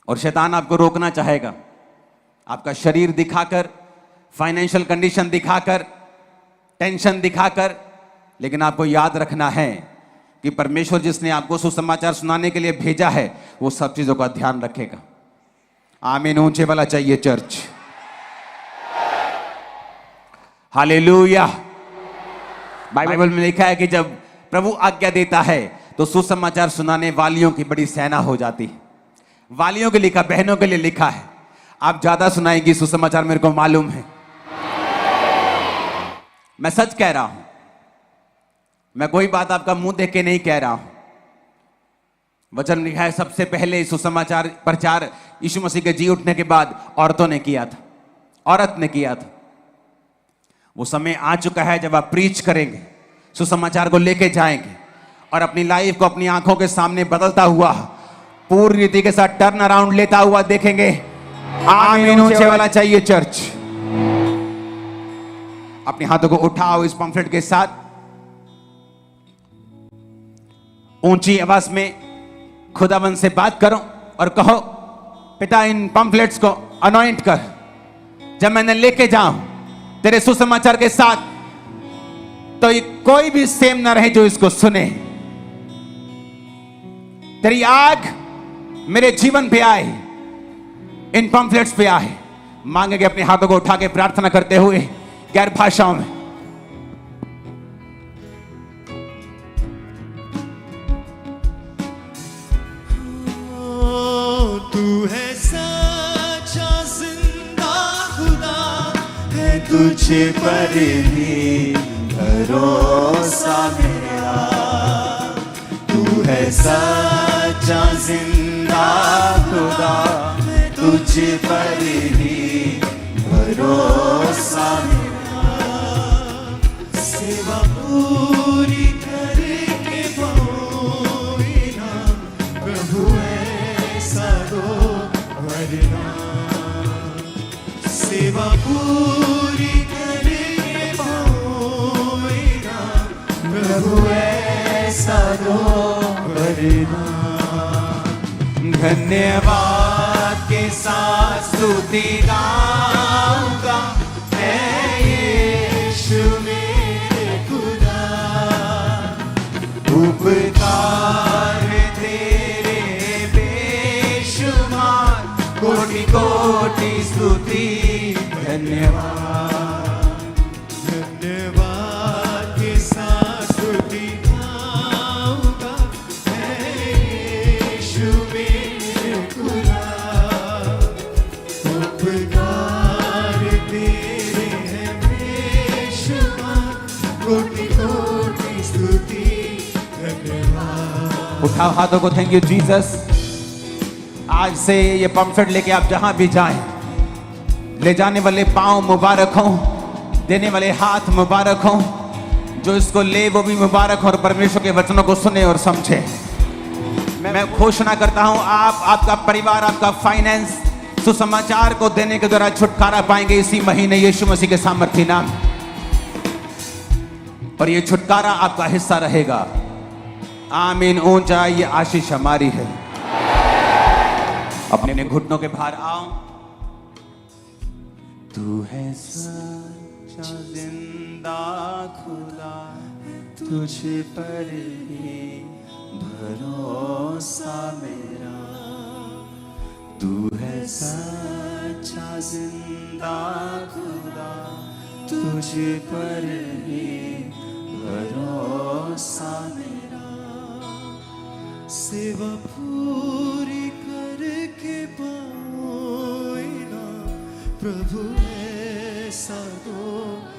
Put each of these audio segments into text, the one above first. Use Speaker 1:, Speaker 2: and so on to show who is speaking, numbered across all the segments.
Speaker 1: और शैतान आपको रोकना चाहेगा, आपका शरीर दिखाकर, फाइनेंशियल कंडीशन दिखाकर, टेंशन दिखाकर। लेकिन आपको याद रखना है कि परमेश्वर जिसने आपको सुसमाचार सुनाने के लिए भेजा है वो सब चीजों का ध्यान रखेगा। आमीन ऊंचे वाला चाहिए चर्च। हालेलुया। बाइबल में लिखा है कि जब प्रभु आज्ञा देता है तो सुसमाचार सुनाने वालियों की बड़ी सेना हो जाती है। वालियों के लिखा, बहनों के लिए लिखा है। आप ज्यादा सुनाएंगी सुसमाचार, मेरे को मालूम है। मैं सच कह रहा हूं, मैं कोई बात आपका मुंह देख के नहीं कह रहा हूं। वचन में लिखा है सबसे पहले सुसमाचार प्रचार यीशु मसीह के जी उठने के बाद औरतों ने किया था, औरत ने किया था। वो समय आ चुका है जब आप प्रीच करेंगे, सुसमाचार को लेके जाएंगे और अपनी लाइफ को अपनी आंखों के सामने बदलता हुआ, पूरी रीति के साथ टर्न अराउंड लेता हुआ देखेंगे। आमीन ऊंचे वाला चाहिए चर्च। अपने हाथों को उठाओ इस पंफलेट के साथ, ऊंची आवाज में खुदावन से बात करो और कहो, पिता इन पंफलेट्स को अनॉइंट कर, जब मैंने लेके जाऊं तेरे सुसमाचार के साथ, तो ये कोई भी सेम ना रहे जो इसको सुने। तेरी आग मेरे जीवन पे आए, इन पंफलेट्स पे आए। मांगेंगे अपने हाथों को उठा के प्रार्थना करते हुए गैर भाषाओं में।
Speaker 2: तू है सच्चा जिंदा खुदा है, तुझे पर ही भरोसा मेरा। तू है सच्चा जिंदा खुदा, तुझे पर ही भरोसा मेरा। सेवा पूरी करके पाऊंगा, प्रभु ऐसा दो वरना। सेवा पूरी करके पाऊंगा, प्रभु ऐसा दो वरना। धन्यवाद के साथ स्तुति गाऊंगा, ऐ यीशु मेरे खुदा। उपकार तेरे बेशुमार, कोटि कोटि स्तुति धन्यवाद। धन्यवाद के साथ स्तुति गाऊंगा, ऐ यीशु मेरे खुदा। उपकार तेरे हैं बेशुमार, कोटि कोटि स्तुति धन्यवाद।
Speaker 1: उठाओ हाथों को, थैंक यू जीसस। आज से ये पंफलेट लेके आप जहां भी जाएं, ले जाने वाले पांव मुबारक हों, देने वाले हाथ मुबारक हों। जो इसको ले वो भी मुबारक हो और परमेश्वर के वचनों को सुने और समझे। मैं घोषणा करता हूं, आप, आपका परिवार, आपका फाइनेंस सुसमाचार को देने के द्वारा छुटकारा पाएंगे इसी महीने यीशु मसीह के सामर्थ्य नाम। और ये छुटकारा आपका हिस्सा रहेगा। आमीन ऊंचा, ये आशीष हमारी है। अपने घुटनों के बाहर आओ। तू है सच्चा जिंदा खुदा,
Speaker 2: तुझे पर ही भरोसा मेरा। तू है सच्चा जिंदा खुदा, तुझे पर ही भरोसा मेरा। सेवा पूरी करके पाऊंगा, प्रभु ऐसा दो।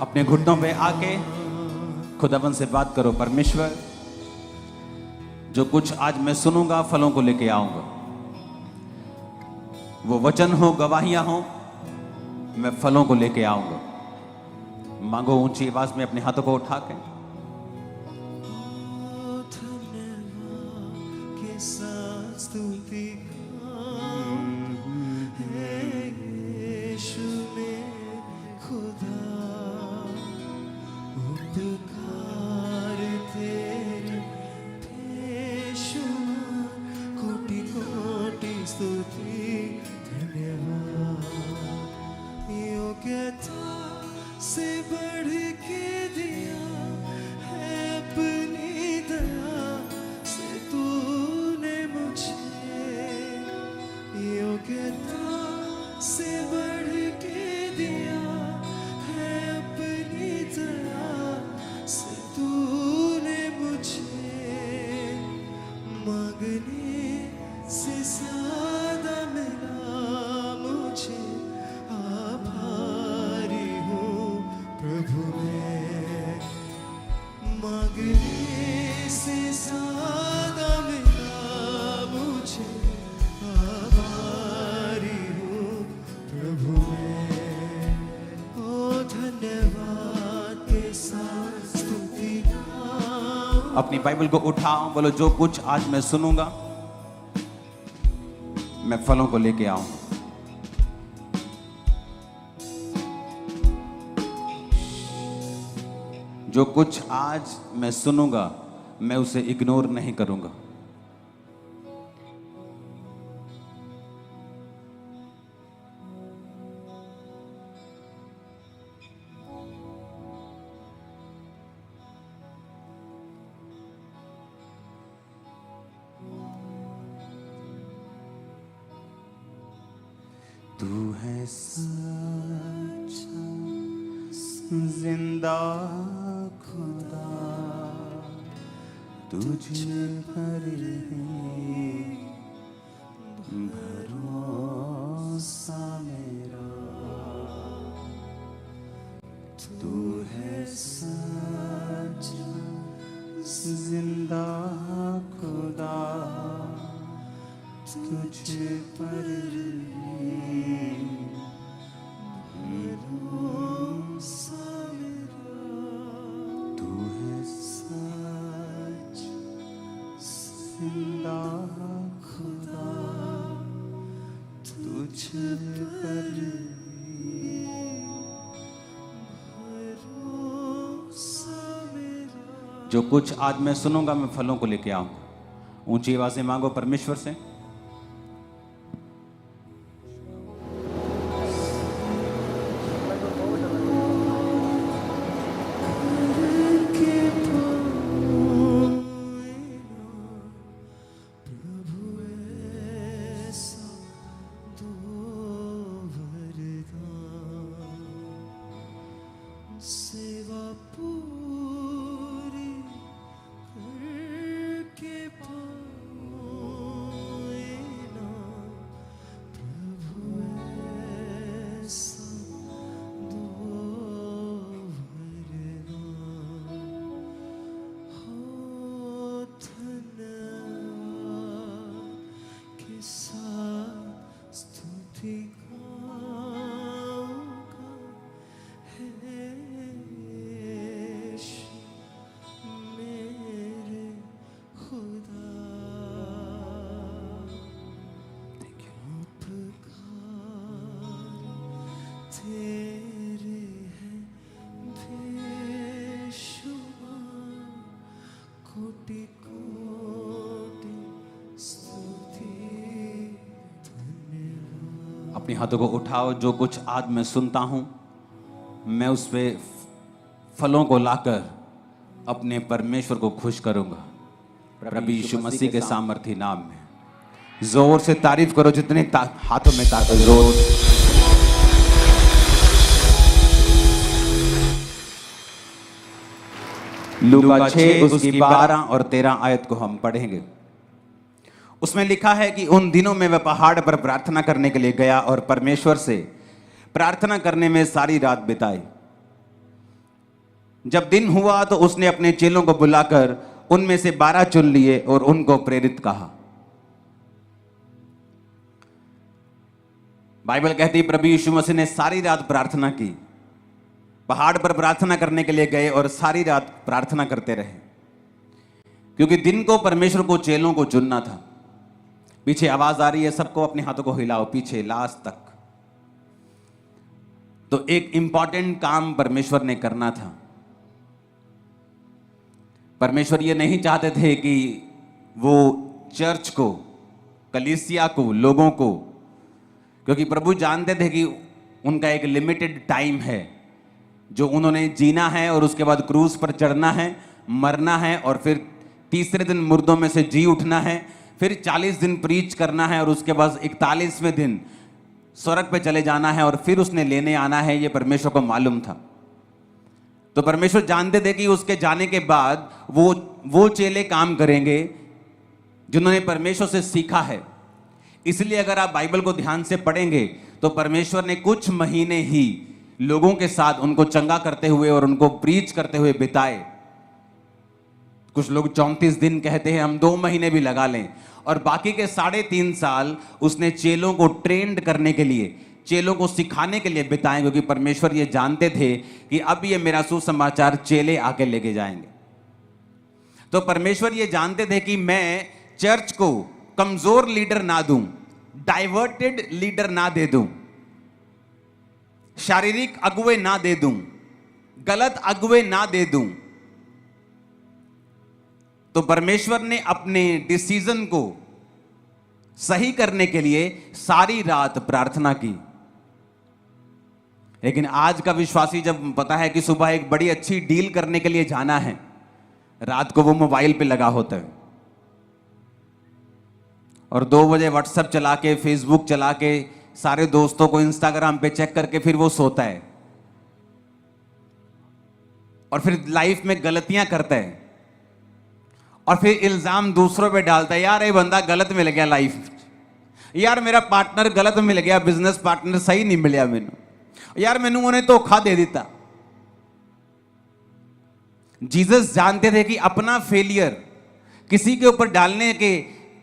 Speaker 1: अपने घुटनों पे आके खुदावन से बात करो। परमेश्वर, जो कुछ आज मैं सुनूंगा फलों को लेके आऊंगा। वो वचन हो, गवाहियां हो, मैं फलों को लेके आऊंगा। मांगो ऊंची आवाज में अपने हाथों को उठा के।
Speaker 2: धन्यवाद के साथ स्तुति है यीशु मेरे खुदा। उपकार तेरे बेशुमार, कोटि कोटि स्तुति धन्यवाद। योग्यता से बढ़ के दिया है अपनी दया से तूने मुझे। योग्यता से बढ़ के दिया है अपनी दया से तूने मुझे। मांगने से ज्यादा मिला मुझे, आभारी हूँ प्रभु मैं। मांगने से ज्यादा मिला मुझे, आभारी हूँ प्रभु मैं। ओ धन्यवाद के साथ स्तुति गाऊं।
Speaker 1: अपनी बाइबल को उठाओ, बोलो जो कुछ आज मैं सुनूंगा मैं फलों को लेके आऊं। जो कुछ आज मैं सुनूंगा मैं उसे इग्नोर नहीं करूंगा। तू है सच्चा जिंदा खुदा, तुझ पर है भरोसा मेरा। तू है सच्चा जिंदा खुदा, तुझ पर तू है सच जिंदा खुदा, तुझ पर जो कुछ आज मैं सुनूंगा मैं फलों को लेके आऊंगा। ऊंची आवाज से मांगो परमेश्वर से।
Speaker 2: सेवा पूरी करके पाए ना प्रभु ऐसा दो वरदान। हो धन्यवाद के साथ स्तुति गाऊंगा हे मेरे खुदा। उपकार तेरे हैं बेशुमार, कोटि कोटि स्तुति धन्यवाद।
Speaker 1: अपने हाथों को उठाओ। जो कुछ आज मैं सुनता हूं मैं उस पे फलों को लाकर अपने परमेश्वर को खुश करूंगा। प्रभु यीशु मसीह के सामर्थी नाम में जोर से तारीफ करो। जितने हाथों में ताकत जोर। लूका 6 उसकी 12 और 13 आयत को हम पढ़ेंगे। उसमें लिखा है कि उन दिनों में वह पहाड़ पर प्रार्थना करने के लिए गया और परमेश्वर से प्रार्थना करने में सारी रात बिताई। जब दिन हुआ तो उसने अपने चेलों को बुलाकर उनमें से 12 चुन लिए और उनको प्रेरित कहा। बाइबल कहती है प्रभु यीशु मसीह ने सारी रात प्रार्थना की। पहाड़ पर प्रार्थना करने के लिए गए और सारी रात प्रार्थना करते रहे, क्योंकि दिन को परमेश्वर को चेलों को चुनना था। पीछे आवाज आ रही है, सबको अपने हाथों को हिलाओ पीछे लास्ट तक। तो एक इंपॉर्टेंट काम परमेश्वर ने करना था। परमेश्वर ये नहीं चाहते थे कि वो चर्च को, कलीसिया को, लोगों को क्योंकि प्रभु जानते थे कि उनका एक लिमिटेड टाइम है जो उन्होंने जीना है और उसके बाद क्रूस पर चढ़ना है, मरना है और फिर तीसरे दिन मुर्दों में से जी उठना है, फिर 40 दिन प्रीच करना है और उसके बाद 41वें दिन स्वर्ग पे चले जाना है और फिर उसने लेने आना है। ये परमेश्वर को मालूम था। तो परमेश्वर जानते थे कि उसके जाने के बाद वो चेले काम करेंगे जिन्होंने परमेश्वर से सीखा है। इसलिए अगर आप बाइबल को ध्यान से पढ़ेंगे तो परमेश्वर ने कुछ महीने ही लोगों के साथ उनको चंगा करते हुए और उनको प्रीच करते हुए बिताए। कुछ लोग 34 दिन कहते हैं, हम 2 महीने भी लगा लें। और बाकी के 3.5 साल उसने चेलों को ट्रेंड करने के लिए, चेलों को सिखाने के लिए बिताए, क्योंकि परमेश्वर ये जानते थे कि अब ये मेरा सुसमाचार चेले आके लेके जाएंगे। तो परमेश्वर ये जानते थे कि मैं चर्च को कमजोर लीडर ना दूं, डाइवर्टेड लीडर ना दे दूं, शारीरिक अगुवे ना दे दूं, गलत अगुवे ना दे दूं। तो परमेश्वर ने अपने डिसीजन को सही करने के लिए सारी रात प्रार्थना की। लेकिन आज का विश्वासी जब पता है कि सुबह एक बड़ी अच्छी डील करने के लिए जाना है, रात को वो मोबाइल पे लगा होता है और 2 बजे व्हाट्सएप चला के, फेसबुक चला के, सारे दोस्तों को इंस्टाग्राम पे चेक करके फिर वो सोता है और फिर लाइफ में गलतियां करता है और फिर इल्जाम दूसरों पे डालता है, यार ये बंदा गलत मिल गया लाइफ, यार मेरा पार्टनर गलत मिल गया, बिजनेस पार्टनर सही नहीं मिलिया मैनू, यार मैनू उन्हें धोखा दे दिता। जीसस जानते थे कि अपना फेलियर किसी के ऊपर डालने के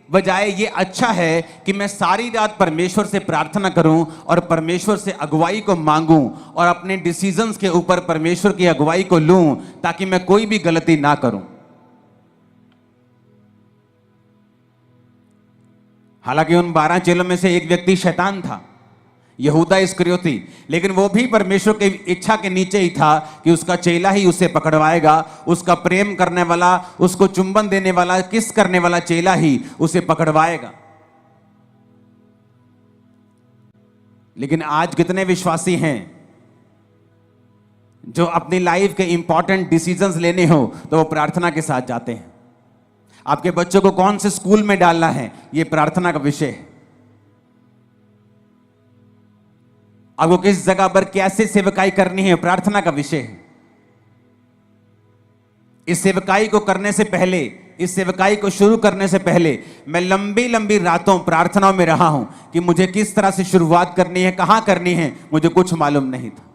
Speaker 1: बजाय ये अच्छा है कि मैं सारी रात परमेश्वर से प्रार्थना करूं और परमेश्वर से अगुवाई को मांगूं और अपने डिसीजंस के ऊपर परमेश्वर की अगुवाई को लूं ताकि मैं कोई भी गलती ना करूं। हालांकि उन 12 चेलों में से एक व्यक्ति शैतान था, यहूदा इस्करियोती, लेकिन वो भी परमेश्वर की इच्छा के नीचे ही था कि उसका चेला ही उसे पकड़वाएगा, उसका प्रेम करने वाला, उसको चुंबन देने वाला, किस करने वाला चेला ही उसे पकड़वाएगा। लेकिन आज कितने विश्वासी हैं जो अपनी लाइफ के इंपॉर्टेंट डिसीजंस लेने हो तो वो प्रार्थना के साथ जाते हैं। आपके बच्चों को कौन से स्कूल में डालना है, ये प्रार्थना का विषय है। आपको किस जगह पर कैसे सेवकाई करनी है, प्रार्थना का विषय है। इस सेवकाई को करने से पहले, इस सेवकाई को शुरू करने से पहले मैं लंबी लंबी रातों प्रार्थनाओं में रहा हूं कि मुझे किस तरह से शुरुआत करनी है, कहां करनी है, मुझे कुछ मालूम नहीं था।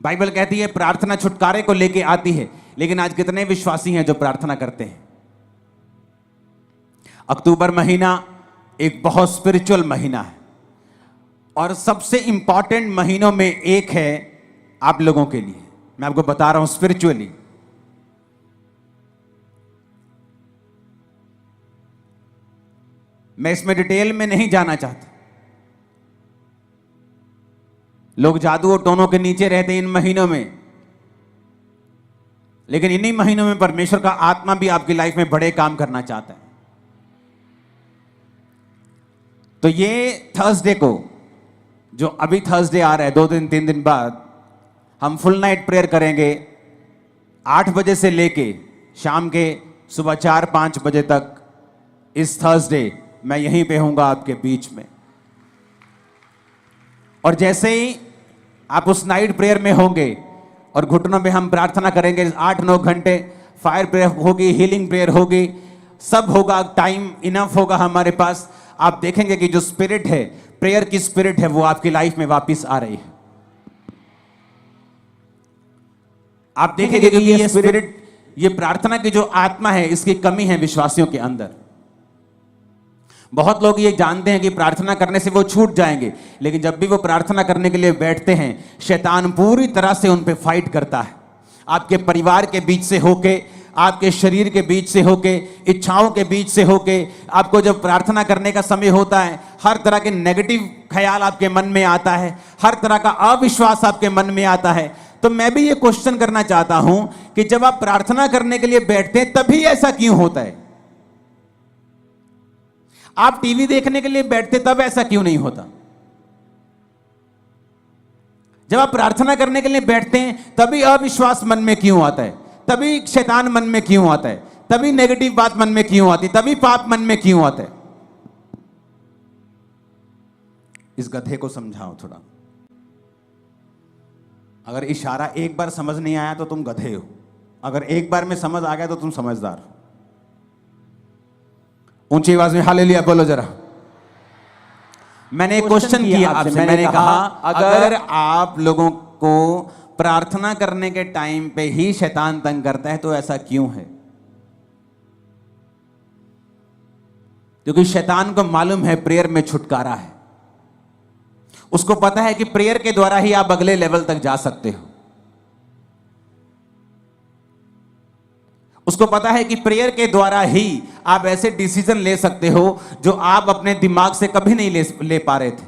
Speaker 1: बाइबल कहती है प्रार्थना छुटकारे को लेके आती है, लेकिन आज कितने विश्वासी हैं जो प्रार्थना करते हैं। अक्टूबर महीना एक बहुत स्पिरिचुअल महीना है और सबसे इंपॉर्टेंट महीनों में एक है आप लोगों के लिए। मैं आपको बता रहा हूं स्पिरिचुअली। मैं इसमें डिटेल में नहीं जाना चाहता। लोग जादू और टोनों के नीचे रहते हैं इन महीनों में, लेकिन इन्हीं महीनों में परमेश्वर का आत्मा भी आपकी लाइफ में बड़े काम करना चाहता है। तो ये थर्सडे को, जो अभी थर्सडे आ रहा है 2-3 दिन बाद, हम फुल नाइट प्रेयर करेंगे 8 बजे से लेके शाम के सुबह 4-5 बजे तक। इस थर्सडे मैं यहीं पे हूंगा आपके बीच में। और जैसे ही आप उस नाइट प्रेयर में होंगे और घुटनों में हम प्रार्थना करेंगे 8-9 घंटे, फायर प्रेयर होगी, हीलिंग प्रेयर होगी, सब होगा, टाइम इनफ होगा हमारे पास। आप देखेंगे कि जो स्पिरिट है, प्रेयर की स्पिरिट है, वो आपकी लाइफ में वापस आ रही है। आप देखेंगे कि ये स्पिरिट, ये प्रार्थना की जो आत्मा है, इसकी कमी है विश्वासियों के अंदर। बहुत लोग ये जानते हैं कि प्रार्थना करने से वो छूट जाएंगे, लेकिन जब भी वो प्रार्थना करने के लिए बैठते हैं, शैतान पूरी तरह से उन पे फाइट करता है। आपके परिवार के बीच से होके, आपके शरीर के बीच से होके, इच्छाओं के बीच से होके, आपको जब प्रार्थना करने का समय होता है, हर तरह के नेगेटिव ख्याल आपके मन में आता है, हर तरह का अविश्वास आपके मन में आता है। तो मैं भी ये क्वेश्चन करना चाहता हूं कि जब आप प्रार्थना करने के लिए बैठते हैं तभी ऐसा क्यों होता है? आप टीवी देखने के लिए बैठते तब ऐसा क्यों नहीं होता? जब आप प्रार्थना करने के लिए बैठते हैं तभी अविश्वास मन में क्यों आता है? तभी शैतान मन में क्यों आता है? तभी नेगेटिव बात मन में क्यों आती है? तभी पाप मन में क्यों आता है? इस गधे को समझाओ थोड़ा। अगर इशारा एक बार समझ नहीं आया तो तुम गधे हो, अगर एक बार में समझ आ गया तो तुम समझदार हो। ऊंची आवाज में हालेलुया बोलो जरा। मैंने एक क्वेश्चन किया आपसे, मैंने कहा अगर आप लोगों को प्रार्थना करने के टाइम पे ही शैतान तंग करता है तो ऐसा क्यों है? क्योंकि शैतान को मालूम है प्रेयर में छुटकारा है। उसको पता है कि प्रेयर के द्वारा ही आप अगले लेवल तक जा सकते हो। उसको पता है कि प्रेयर के द्वारा ही आप ऐसे डिसीजन ले सकते हो जो आप अपने दिमाग से कभी नहीं ले पा रहे थे।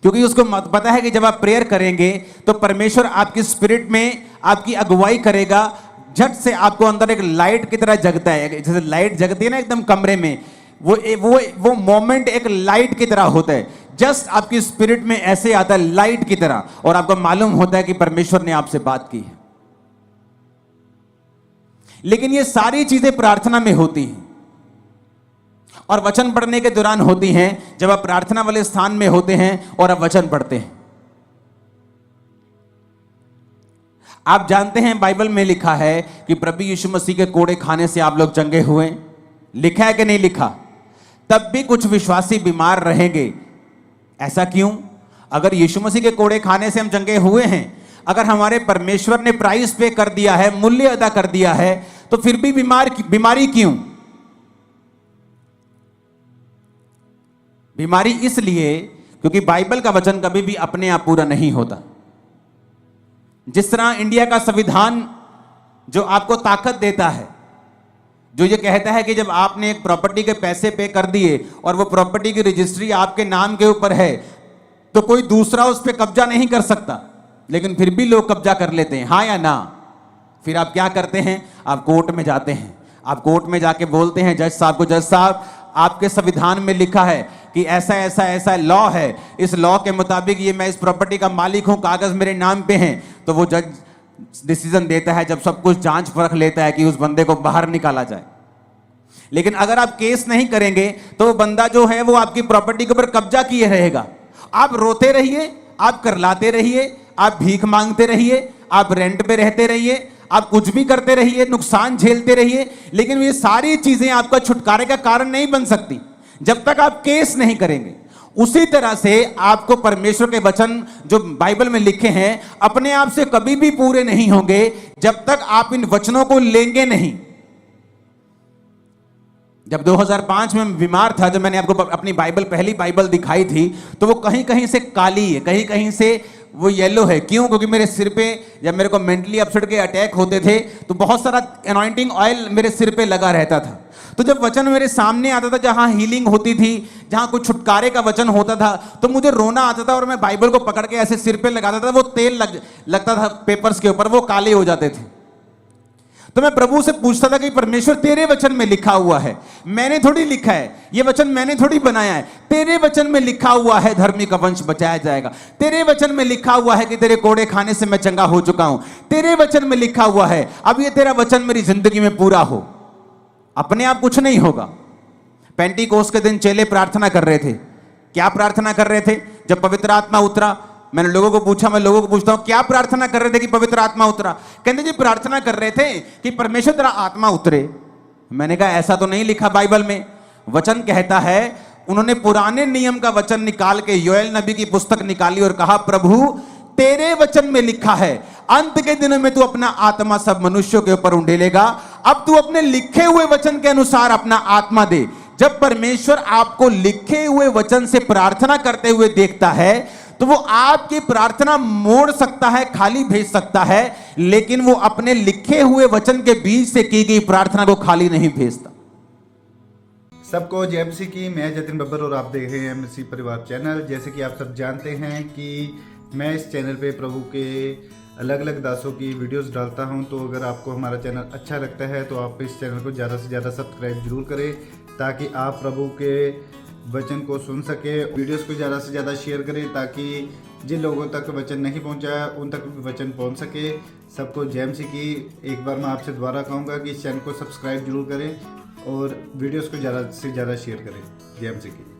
Speaker 1: क्योंकि उसको पता है कि जब आप प्रेयर करेंगे तो परमेश्वर आपकी स्पिरिट में आपकी अगुवाई करेगा। झट से आपको अंदर एक लाइट की तरह जगता है, जैसे लाइट जगती है ना एकदम कमरे में, वो मोमेंट एक लाइट की तरह होता है। जस्ट आपकी स्पिरिट में ऐसे आता है लाइट की तरह, और आपको मालूम होता है कि परमेश्वर ने आपसे बात की है। लेकिन ये सारी चीजें प्रार्थना में होती हैं और वचन पढ़ने के दौरान होती हैं, जब आप प्रार्थना वाले स्थान में होते हैं और आप वचन पढ़ते हैं। आप जानते हैं बाइबल में लिखा है कि प्रभु यीशु मसीह के कोड़े खाने से आप लोग चंगे हुए। लिखा है कि नहीं लिखा? तब भी कुछ विश्वासी बीमार रहेंगे। ऐसा क्यों? अगर यीशु मसीह के कोड़े खाने से हम चंगे हुए हैं, अगर हमारे परमेश्वर ने प्राइस पे कर दिया है, मूल्य अदा कर दिया है, तो फिर भी बीमारी क्यों? बीमारी इसलिए क्योंकि बाइबल का वचन कभी भी अपने आप पूरा नहीं होता। जिस तरह इंडिया का संविधान जो आपको ताकत देता है, जो ये कहता है कि जब आपने एक प्रॉपर्टी के पैसे पे कर दिए और वो प्रॉपर्टी की रजिस्ट्री आपके नाम के ऊपर है, तो कोई दूसरा उस पर कब्जा नहीं कर सकता, लेकिन फिर भी लोग कब्जा कर लेते हैं, हाँ या ना? फिर आप क्या करते हैं? आप कोर्ट में जाते हैं। आप कोर्ट में जाके बोलते हैं जज साहब को, जज साहब आपके संविधान में लिखा है कि ऐसा ऐसा ऐसा लॉ है, इस लॉ के मुताबिक ये मैं इस प्रॉपर्टी का मालिक हूं, कागज मेरे नाम पे हैं। तो वो जज डिसीजन देता है, जब सब कुछ जांच परख लेता है कि उस बंदे को बाहर निकाला जाए। लेकिन अगर आप केस नहीं करेंगे तो वो बंदा जो है वो आपकी प्रॉपर्टी के ऊपर कब्जा किए रहेगा। आप रोते रहिए, आप करलाते रहिए, आप भीख मांगते रहिए, आप रेंट पे रहते रहिए, आप कुछ भी करते रहिए, नुकसान झेलते रहिए, लेकिन ये सारी चीजें आपका छुटकारे का कारण नहीं बन सकती जब तक आप केस नहीं करेंगे। उसी तरह से आपको परमेश्वर के वचन जो बाइबल में लिखे हैं अपने आप से कभी भी पूरे नहीं होंगे जब तक आप इन वचनों को लेंगे नहीं। जब 2005 में बीमार था, जब मैंने आपको अपनी बाइबल, पहली बाइबल दिखाई थी, तो वो कहीं कहीं से काली है, कहीं कहीं से वो येलो है। क्यों? क्योंकि मेरे सिर पे जब मेरे को मेंटली अपसेट के अटैक होते थे तो बहुत सारा अनॉइंटिंग ऑयल मेरे सिर पे लगा रहता था। तो जब वचन मेरे सामने आता था, जहां हीलिंग होती थी, जहां कुछ छुटकारे का वचन होता था, तो मुझे रोना आता था और मैं बाइबल को पकड़ के ऐसे सिर पे लगाता था, वो तेल लगता था पेपर्स के ऊपर, वो काले हो जाते थे। तो मैं प्रभु से पूछता था कि परमेश्वर तेरे वचन में लिखा हुआ है, मैंने थोड़ी लिखा है, ये वचन मैंने थोड़ी बनाया है, तेरे वचन में लिखा हुआ है धर्मी का वंश बचाया जाएगा, तेरे वचन में लिखा हुआ है कि तेरे कोड़े खाने से मैं चंगा हो चुका हूं, तेरे वचन में लिखा हुआ है, अब ये तेरा वचन मेरी जिंदगी में पूरा हो। अपने आप कुछ नहीं होगा। पेंटीकोस्त के दिन चेले प्रार्थना कर रहे थे। क्या प्रार्थना कर रहे थे? जब पवित्र आत्मा उतरा, मैंने लोगों को पूछा, मैं लोगों को पूछता हूं क्या प्रार्थना कर रहे थे कि पवित्र आत्मा उतरा? कहते जी प्रार्थना कर रहे थे कि परमेश्वर तेरा आत्मा उतरे। मैंने कहा ऐसा तो नहीं लिखा बाइबल में। वचन कहता है, उन्होंने पुराने नियम का वचन निकाल के योएल नबी की पुस्तक निकाली और कहा प्रभु तेरे वचन में लिखा है अंत के दिनों में तू अपना आत्मा सब मनुष्यों के ऊपर उंडेलेगा। अब तू अपने लिखे हुए वचन के अनुसार अपना आत्मा दे। जब परमेश्वर आपको लिखे हुए वचन से प्रार्थना करते हुए देखता है तो वो आपकी प्रार्थना मोड़ सकता है, खाली भेज सकता है, लेकिन वो अपने लिखे हुए वचन के बीच से की गई प्रार्थना को खाली नहीं भेजता।
Speaker 3: सबको जय मसीह की। मैं जतिन बब्बर और आप देख रहे हैं मसीह परिवार चैनल। जैसे कि आप सब जानते हैं कि मैं इस चैनल पे प्रभु के अलग अलग दासों की वीडियोस डालता हूं। तो अगर आपको हमारा चैनल अच्छा लगता है तो आप इस चैनल को ज़्यादा से ज़्यादा सब्सक्राइब जरूर करें, ताकि आप प्रभु के वचन को सुन सके। वीडियोस को ज़्यादा से ज़्यादा शेयर करें, ताकि जिन लोगों तक वचन नहीं पहुंचा उन तक भी वचन पहुंच सके। सबको जय मसीह की। एक बार मैं आपसे दोबारा कहूँगा कि इस चैनल को सब्सक्राइब जरूर करें और वीडियोस को ज़्यादा से ज़्यादा शेयर करें। जय मसीह की।